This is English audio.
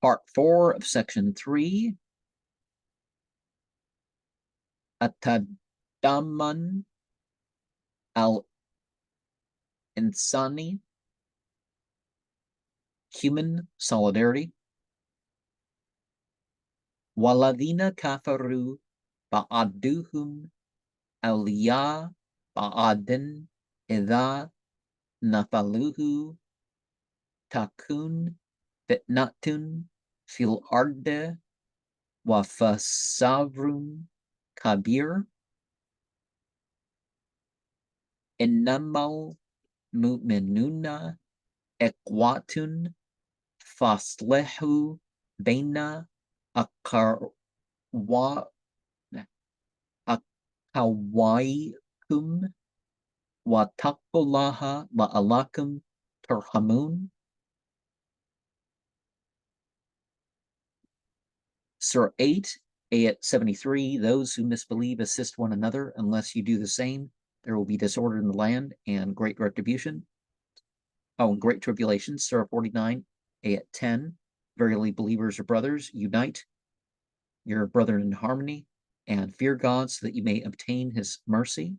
Part 4 of Section 3. Atadaman al-insani, human solidarity. Waladina kafaru ba'aduhum awliya ba'adin idha nafaluhu takun fitnatun fil arde wa fasavrun kabir. Innamal mu'minuna ikhwatun faslihu baina akawaikum wa taqullaha la'alakum turhamun. Surah 8, Ayat 73, those who misbelieve assist one another. Unless you do the same, there will be disorder in the land and great retribution. Oh, and great tribulation. Surah 49, Ayat 10, verily believers are brothers, unite your brethren in harmony and fear God so that you may obtain his mercy.